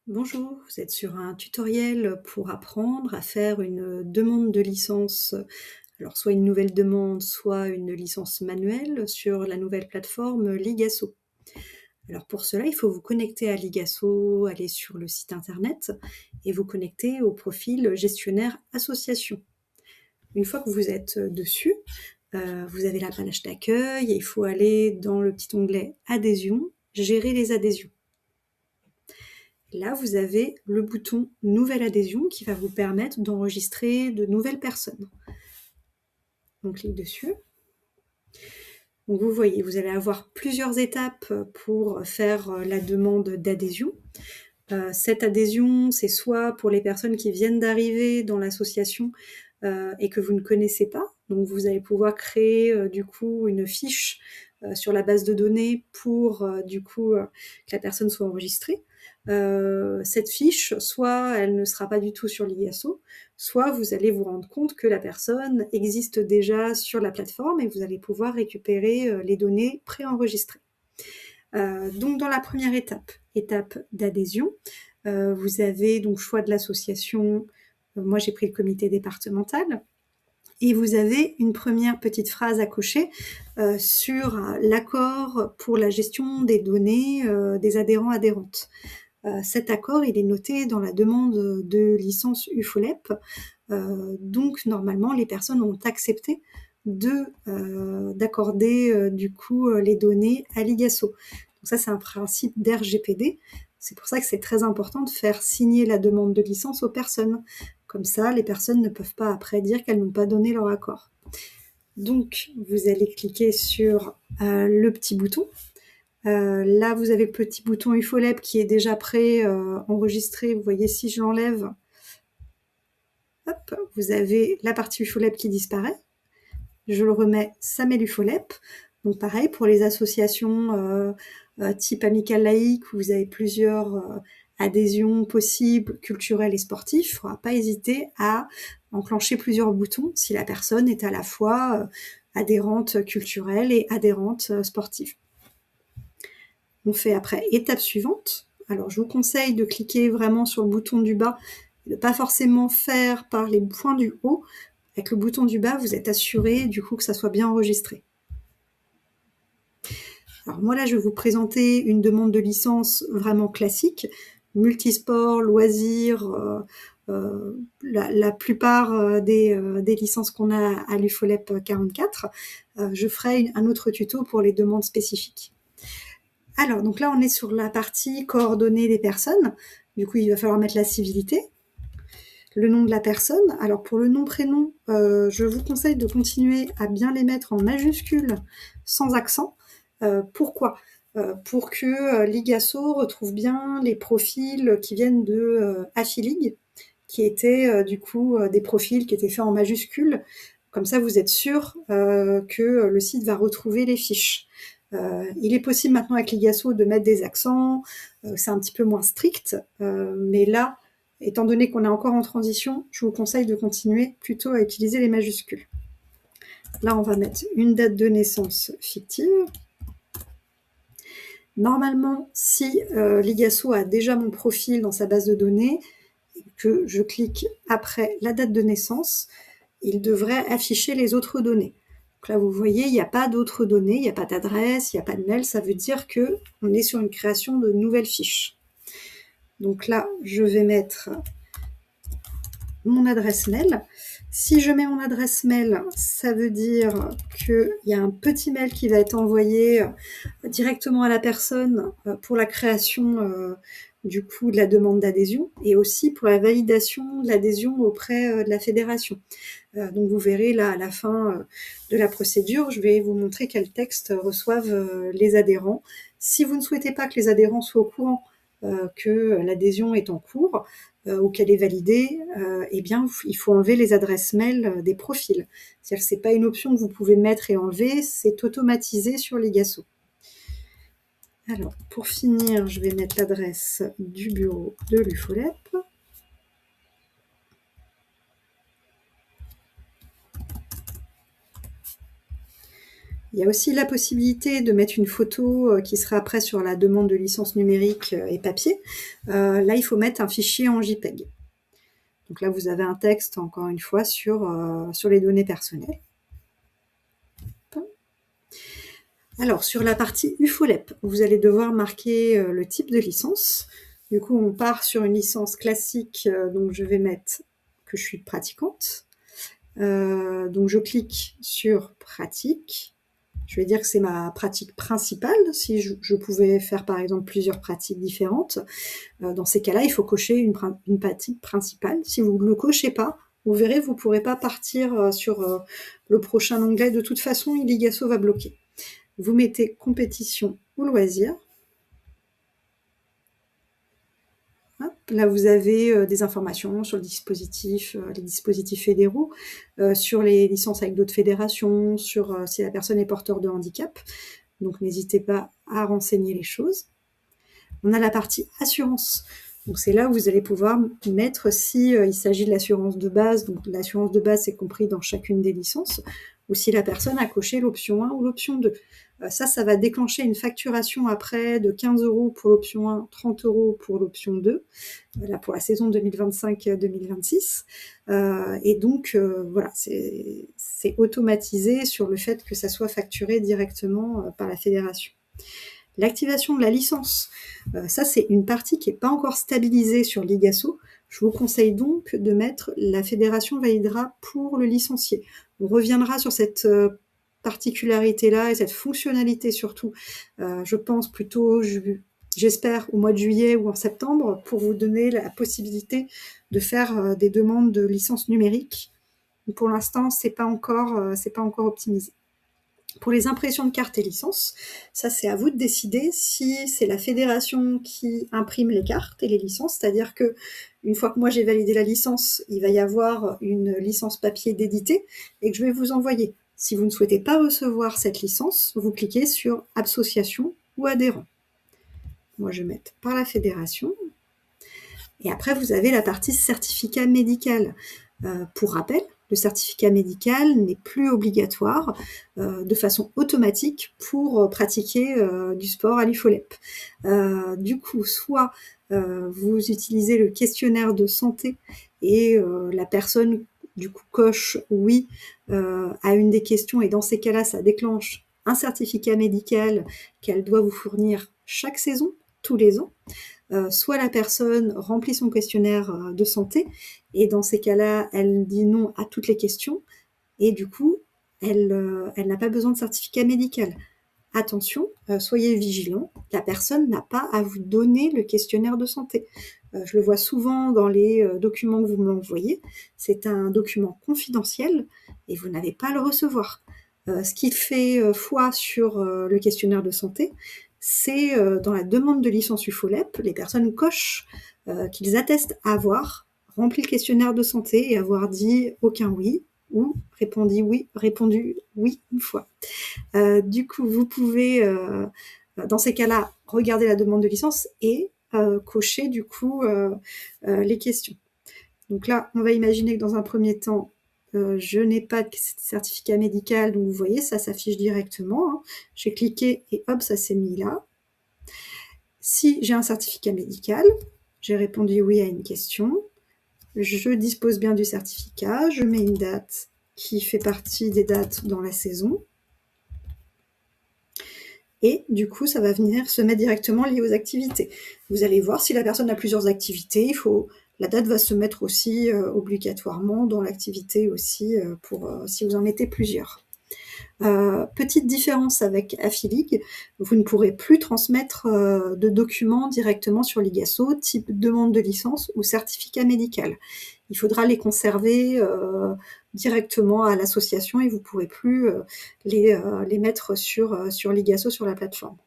Bonjour, vous êtes sur un tutoriel pour apprendre à faire une demande de licence, alors soit une nouvelle demande, soit une licence manuelle sur la nouvelle plateforme Ligasso. Alors pour cela, il faut vous connecter à Ligasso, aller sur le site internet et vous connecter au profil gestionnaire association. Une fois que vous êtes dessus, vous avez la page d'accueil et il faut aller dans le petit onglet adhésion, gérer les adhésions. Là, vous avez le bouton Nouvelle adhésion qui va vous permettre d'enregistrer de nouvelles personnes. On clique dessus. Donc vous voyez, vous allez avoir plusieurs étapes pour faire la demande d'adhésion. Cette adhésion, c'est soit pour les personnes qui viennent d'arriver dans l'association et que vous ne connaissez pas. Donc vous allez pouvoir créer du coup une fiche sur la base de données pour que la personne soit enregistrée. Cette fiche, soit elle ne sera pas du tout sur Ligasso, soit vous allez vous rendre compte que la personne existe déjà sur la plateforme et vous allez pouvoir récupérer les données préenregistrées. Donc dans la première étape d'adhésion, vous avez donc choix de l'association. Moi j'ai pris le comité départemental. Et vous avez une première petite phrase à cocher sur l'accord pour la gestion des données des adhérents-adhérentes. Cet accord, il est noté dans la demande de licence UFOLEP. Donc normalement, les personnes ont accepté d'accorder les données à Ligasso. Donc ça, c'est un principe d'RGPD. C'est pour ça que c'est très important de faire signer la demande de licence aux personnes. Comme ça, les personnes ne peuvent pas après dire qu'elles n'ont pas donné leur accord. Donc, vous allez cliquer sur le petit bouton. Là, vous avez le petit bouton UFOLEP qui est déjà prêt, enregistré. Vous voyez, si je l'enlève, hop, vous avez la partie UFOLEP qui disparaît. Je le remets, ça met l'UFOLEP. Donc pareil, pour les associations type amicale laïque, où vous avez plusieurs adhésions possibles, culturelles et sportives, il ne faudra pas hésiter à enclencher plusieurs boutons si la personne est à la fois adhérente culturelle et adhérente sportive. On fait après étape suivante. Alors je vous conseille de cliquer vraiment sur le bouton du bas, de ne pas forcément faire par les points du haut. Avec le bouton du bas, vous êtes assuré du coup que ça soit bien enregistré. Alors moi là, je vais vous présenter une demande de licence vraiment classique, multisport, loisirs, la plupart des licences qu'on a à l'UFOLEP 44. Je ferai un autre tuto pour les demandes spécifiques. Alors, donc là, on est sur la partie coordonnées des personnes. Du coup, il va falloir mettre la civilité, le nom de la personne. Alors, pour le nom, prénom, je vous conseille de continuer à bien les mettre en majuscules, sans accent. Pourquoi Pour que Ligasso retrouve bien les profils qui viennent de Affiligue, qui étaient des profils qui étaient faits en majuscules. Comme ça, vous êtes sûr que le site va retrouver les fiches. Il est possible maintenant avec Ligasso de mettre des accents, c'est un petit peu moins strict, mais là, étant donné qu'on est encore en transition, je vous conseille de continuer plutôt à utiliser les majuscules. Là, on va mettre une date de naissance fictive. Normalement, si Ligasso a déjà mon profil dans sa base de données, et que je clique après la date de naissance, il devrait afficher les autres données. Donc là, vous voyez, il n'y a pas d'autres données, il n'y a pas d'adresse, il n'y a pas de mail, ça veut dire qu'on est sur une création de nouvelles fiches. Donc là, je vais mettre mon adresse mail. Si je mets mon adresse mail, ça veut dire qu'il y a un petit mail qui va être envoyé directement à la personne pour la création de la demande d'adhésion et aussi pour la validation de l'adhésion auprès de la fédération. Donc vous verrez là à la fin de la procédure, je vais vous montrer quels textes reçoivent les adhérents. Si vous ne souhaitez pas que les adhérents soient au courant que l'adhésion est en cours ou qu'elle est validée, eh bien il faut enlever les adresses mail des profils. C'est-à-dire que c'est pas une option que vous pouvez mettre et enlever, c'est automatisé sur Ligasso. Alors pour finir, je vais mettre l'adresse du bureau de l'UFOLEP. Il y a aussi la possibilité de mettre une photo qui sera après sur la demande de licence numérique et papier. Là, il faut mettre un fichier en JPEG. Donc là, vous avez un texte, encore une fois, sur les données personnelles. Alors, sur la partie UFOLEP, vous allez devoir marquer le type de licence. Du coup, on part sur une licence classique, donc je vais mettre que je suis pratiquante. Donc je clique sur pratique. Je vais dire que c'est ma pratique principale, si je pouvais faire par exemple plusieurs pratiques différentes. Dans ces cas-là, il faut cocher une pratique principale. Si vous ne le cochez pas, vous verrez, vous ne pourrez pas partir sur le prochain onglet. De toute façon, Iligasso va bloquer. Vous mettez compétition ou loisir. Là, vous avez des informations sur le dispositif, les dispositifs fédéraux, sur les licences avec d'autres fédérations, sur si la personne est porteur de handicap. Donc, n'hésitez pas à renseigner les choses. On a la partie assurance. Donc, c'est là où vous allez pouvoir mettre si il s'agit de l'assurance de base. Donc, l'assurance de base, c'est compris dans chacune des licences, ou si la personne a coché l'option 1 ou l'option 2. Ça va déclencher une facturation après de 15 € pour l'option 1, 30 € pour l'option 2, voilà, pour la saison 2025-2026. Et donc, voilà, c'est automatisé sur le fait que ça soit facturé directement par la fédération. L'activation de la licence, ça c'est une partie qui n'est pas encore stabilisée sur Ligasso. Je vous conseille donc de mettre la fédération validera pour le licencié. On reviendra sur cette particularité-là et cette fonctionnalité surtout, je pense plutôt, j'espère, au mois de juillet ou en septembre, pour vous donner la possibilité de faire des demandes de licence numérique. Pour l'instant, c'est pas encore optimisé. Pour les impressions de cartes et licences, ça c'est à vous de décider si c'est la fédération qui imprime les cartes et les licences, c'est-à-dire que une fois que moi j'ai validé la licence, il va y avoir une licence papier d'éditer et que je vais vous envoyer. Si vous ne souhaitez pas recevoir cette licence, vous cliquez sur association ou adhérent. Moi je vais mettre par la fédération. Et après vous avez la partie certificat médical. Pour rappel, le certificat médical n'est plus obligatoire de façon automatique pour pratiquer du sport à l'UFOLEP. Du coup, soit vous utilisez le questionnaire de santé et la personne du coup coche oui à une des questions et dans ces cas-là, ça déclenche un certificat médical qu'elle doit vous fournir chaque saison, tous les ans. Soit la personne remplit son questionnaire de santé et dans ces cas-là, elle dit non à toutes les questions et du coup, elle n'a pas besoin de certificat médical. Attention, soyez vigilants, la personne n'a pas à vous donner le questionnaire de santé. Je le vois souvent dans les documents que vous me l'envoyez. C'est un document confidentiel et vous n'avez pas à le recevoir. Ce qui fait foi sur le questionnaire de santé, c'est dans la demande de licence UFOLEP, les personnes cochent qu'ils attestent avoir rempli le questionnaire de santé et avoir dit aucun oui ou répondu oui une fois. Du coup, vous pouvez, dans ces cas-là, regarder la demande de licence et cocher du coup les questions. Donc là, on va imaginer que dans un premier temps, je n'ai pas de certificat médical, donc vous voyez, ça s'affiche directement. Hein. J'ai cliqué et hop, ça s'est mis là. Si j'ai un certificat médical, j'ai répondu oui à une question, je dispose bien du certificat, je mets une date qui fait partie des dates dans la saison, et du coup, ça va venir se mettre directement lié aux activités. Vous allez voir, si la personne a plusieurs activités, la date va se mettre aussi obligatoirement dans l'activité aussi, si vous en mettez plusieurs. Petite différence avec Affilig, vous ne pourrez plus transmettre de documents directement sur Ligasso, type demande de licence ou certificat médical. Il faudra les conserver directement à l'association et vous ne pourrez plus les mettre sur Ligasso, sur la plateforme.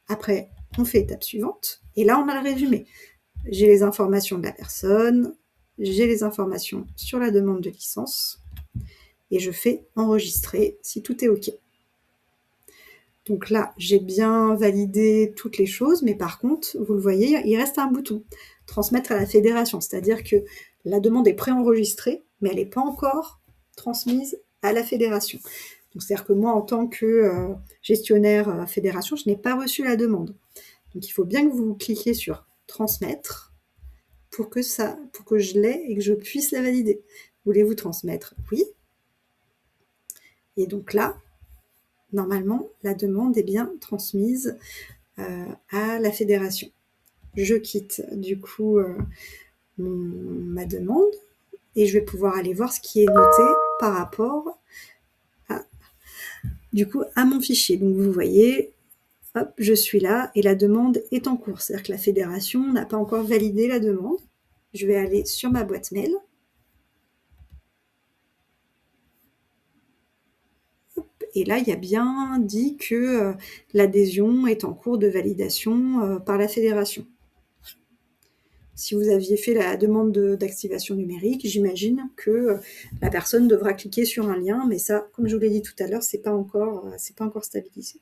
Après, on fait étape suivante, et là on a le résumé. J'ai les informations de la personne, j'ai les informations sur la demande de licence, et je fais enregistrer si tout est OK. Donc là, j'ai bien validé toutes les choses, mais par contre, vous le voyez, il reste un bouton « Transmettre à la fédération », c'est-à-dire que la demande est préenregistrée, mais elle n'est pas encore transmise à la fédération. Donc, c'est-à-dire que moi, en tant que gestionnaire fédération, je n'ai pas reçu la demande. Donc, il faut bien que vous cliquiez sur « Transmettre » pour que je l'ai et que je puisse la valider. Voulez-vous transmettre? Oui. Et donc là, normalement, la demande est bien transmise à la fédération. Je quitte du coup ma demande et je vais pouvoir aller voir ce qui est noté par rapport à mon fichier. Donc vous voyez, hop, je suis là et la demande est en cours. C'est-à-dire que la fédération n'a pas encore validé la demande. Je vais aller sur ma boîte mail. Et là, il y a bien dit que l'adhésion est en cours de validation par la fédération. Si vous aviez fait la demande d'activation numérique, j'imagine que la personne devra cliquer sur un lien, mais ça, comme je vous l'ai dit tout à l'heure, c'est pas encore stabilisé.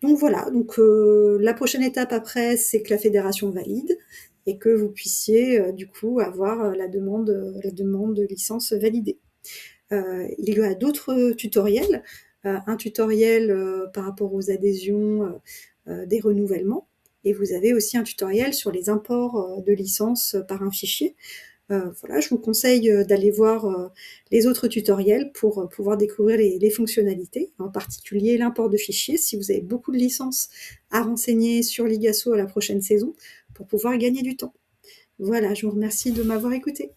Donc voilà, donc la prochaine étape après, c'est que la fédération valide et que vous puissiez du coup avoir la demande de licence validée. Il y a d'autres tutoriels, un tutoriel par rapport aux adhésions des renouvellements, et vous avez aussi un tutoriel sur les imports de licences par un fichier. Voilà, je vous conseille d'aller voir les autres tutoriels pour pouvoir découvrir les fonctionnalités, en particulier l'import de fichiers, si vous avez beaucoup de licences à renseigner sur Ligasso à la prochaine saison, pour pouvoir gagner du temps. Voilà, je vous remercie de m'avoir écouté.